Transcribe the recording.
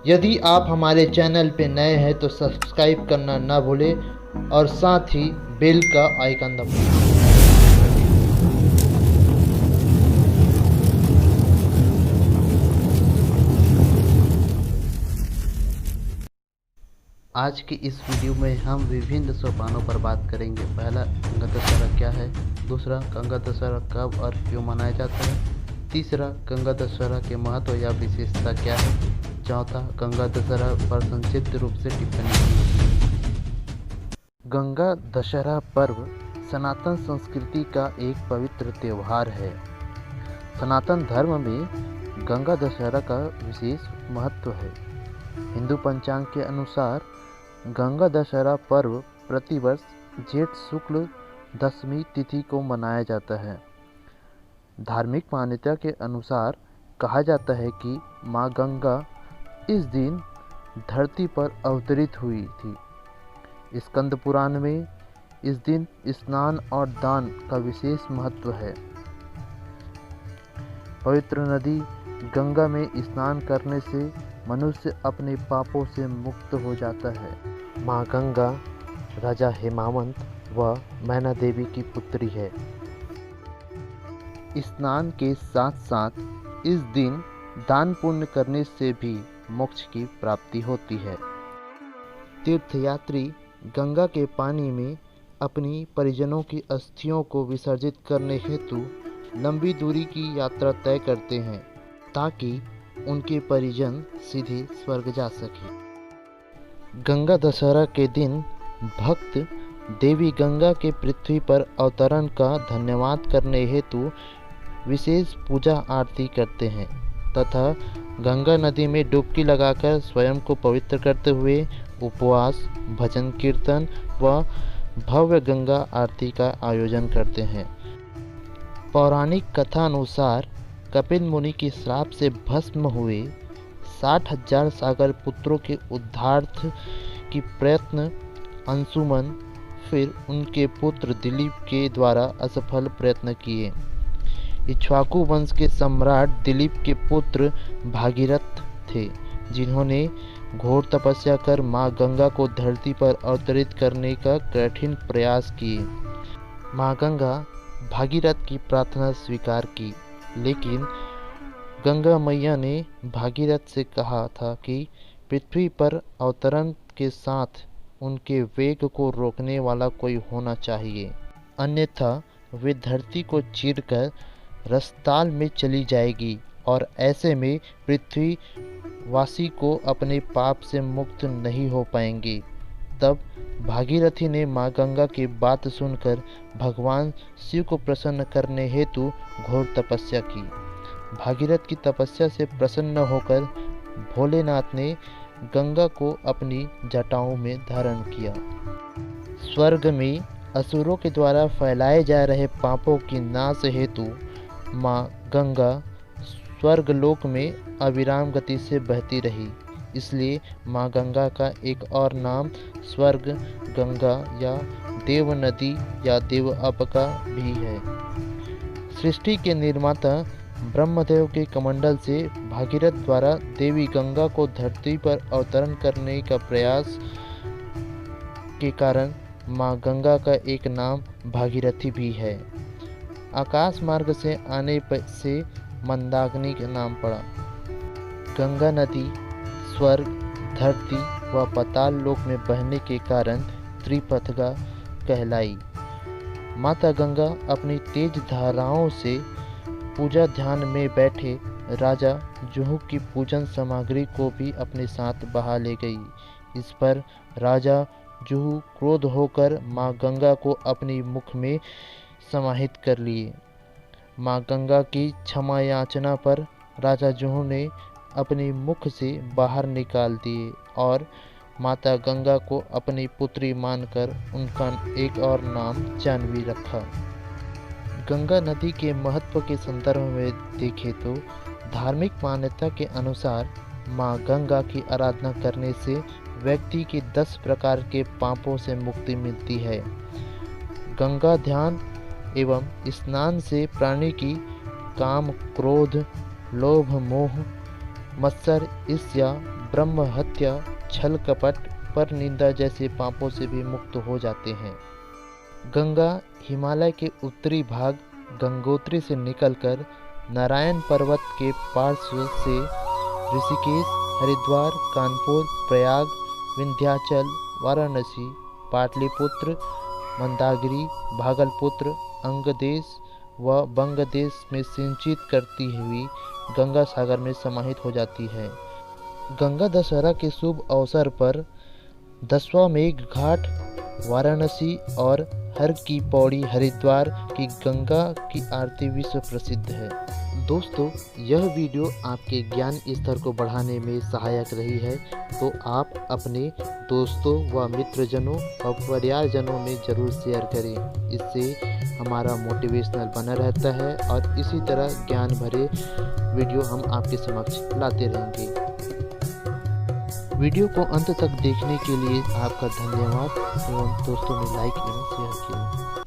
यदि आप हमारे चैनल पे नए हैं तो सब्सक्राइब करना ना भूलें और साथ ही बेल का आइकन दबाएं। आज की इस वीडियो में हम विभिन्न सोपानों पर बात करेंगे। पहला, गंगा दशहरा क्या है। दूसरा, गंगा दशहरा कब और क्यों मनाया जाता है। तीसरा, गंगा दशहरा के महत्व या विशेषता क्या है। चौथा, गंगा दशहरा पर संक्षिप्त रूप से टिप्पणी। गंगा दशहरा पर्व सनातन संस्कृति का एक पवित्र त्यौहार है। सनातन धर्म में गंगा दशहरा का विशेष महत्व है। हिंदू पंचांग के अनुसार गंगा दशहरा पर्व प्रतिवर्ष जेठ शुक्ल दशमी तिथि को मनाया जाता है। धार्मिक मान्यता के अनुसार कहा जाता है कि माँ गंगा इस दिन धरती पर अवतरित हुई थी। स्कंद पुराण में इस दिन स्नान और दान का विशेष महत्व है। पवित्र नदी गंगा में स्नान करने से मनुष्य अपने पापों से मुक्त हो जाता है। माँ गंगा राजा हेमावंत व मैना देवी की पुत्री है। स्नान के साथ साथ इस दिन दान पुण्य करने से भी मोक्ष की प्राप्ति होती है। तीर्थयात्री गंगा के पानी में अपनी परिजनों की अस्थियों को विसर्जित करने हेतु लंबी दूरी की यात्रा तय करते हैं ताकि उनके परिजन सीधे स्वर्ग जा सके। गंगा दशहरा के दिन भक्त देवी गंगा के पृथ्वी पर अवतरण का धन्यवाद करने हेतु विशेष पूजा आरती करते हैं तथा गंगा नदी में डुबकी लगाकर स्वयं को पवित्र करते हुए उपवास, भजन कीर्तन व भव्य गंगा आरती का आयोजन करते हैं। पौराणिक कथा अनुसार कपिल मुनि के श्राप से भस्म हुए 60,000 सागर पुत्रों के उद्धार्थ की प्रयत्न अंशुमन फिर उनके पुत्र दिलीप के द्वारा असफल प्रयत्न किए। इक्ष्वाकु वंश के सम्राट दिलीप के पुत्र भागीरथ थे जिन्होंने घोर तपस्या कर माँ गंगा को धरती पर अवतरित करने का कठिन प्रयास किए। माँ गंगा भागीरथ की प्रार्थना स्वीकार की, लेकिन गंगा मैया ने भागीरथ से कहा था कि पृथ्वी पर अवतरण के साथ उनके वेग को रोकने वाला कोई होना चाहिए, अन्यथा वे धरती को चीरकर रसताल में चली जाएगी और ऐसे में पृथ्वी वासी को अपने पाप से मुक्त नहीं हो पाएंगे। तब भागीरथी ने माँ गंगा की बात सुनकर भगवान शिव को प्रसन्न करने हेतु घोर तपस्या की। भागीरथ की तपस्या से प्रसन्न होकर भोलेनाथ ने गंगा को अपनी जटाओं में धारण किया। स्वर्ग में असुरों के द्वारा फैलाए जा रहे पापों की नाश हेतु माँ गंगा स्वर्गलोक में अविराम गति से बहती रही, इसलिए माँ गंगा का एक और नाम स्वर्ग गंगा या देव नदी या देव अपका भी है। सृष्टि के निर्माता ब्रह्मदेव के कमंडल से भागीरथ द्वारा देवी गंगा को धरती पर अवतरण करने का प्रयास के कारण माँ गंगा का एक नाम भागीरथी भी है। आकाश मार्ग से आने से मंदाकिनी का नाम पड़ा। गंगा नदी स्वर्ग, धरती व पाताल लोक में बहने के कारण त्रिपथगा कहलाई। माता गंगा अपनी तेज धाराओं से पूजा ध्यान में बैठे राजा जुहू की पूजन सामग्री को भी अपने साथ बहा ले गई। इस पर राजा जुहू क्रोध होकर माँ गंगा को अपनी मुख में समाहित कर लिए। माँ गंगा की क्षमा याचना पर राजा जुहू ने अपनी मुख से बाहर निकाल दिए और माता गंगा को अपनी पुत्री मानकर उनका एक और नाम जाह्नवी रखा। गंगा नदी के महत्व के संदर्भ में देखें तो धार्मिक मान्यता के अनुसार माँ गंगा की आराधना करने से व्यक्ति के 10 प्रकार के पापों से मुक्ति मिलती है। गंगा ध्यान एवं स्नान से प्राणी की काम, क्रोध, लोभ, मोह, मत्सर, ईर्ष्या, ब्रह्म हत्या, छल कपट, पर निंदा जैसे पापों से भी मुक्त हो जाते हैं। गंगा हिमालय के उत्तरी भाग गंगोत्री से निकलकर नारायण पर्वत के पार्श्व से ऋषिकेश, हरिद्वार, कानपुर, प्रयाग, विंध्याचल, वाराणसी, पाटलिपुत्र, मंदागिरी, भागलपुत्र, अंगदेश व बंगदेश में सिंचित करती हुई गंगा सागर में समाहित हो जाती है। गंगा दशहरा के शुभ अवसर पर 10वां मेघ घाट वाराणसी और हर की पौड़ी हरिद्वार की गंगा की आरती विश्व प्रसिद्ध है। दोस्तों, यह वीडियो आपके ज्ञान स्तर को बढ़ाने में सहायक रही है, तो आप अपने दोस्तों व मित्रजनों व परिवारजनों में ज़रूर शेयर करें। इससे हमारा मोटिवेशनल बना रहता है और इसी तरह ज्ञान भरे वीडियो हम आपके समक्ष लाते रहेंगे। वीडियो को अंत तक देखने के लिए आपका धन्यवाद एवं दोस्तों में लाइक एवं शेयर करें।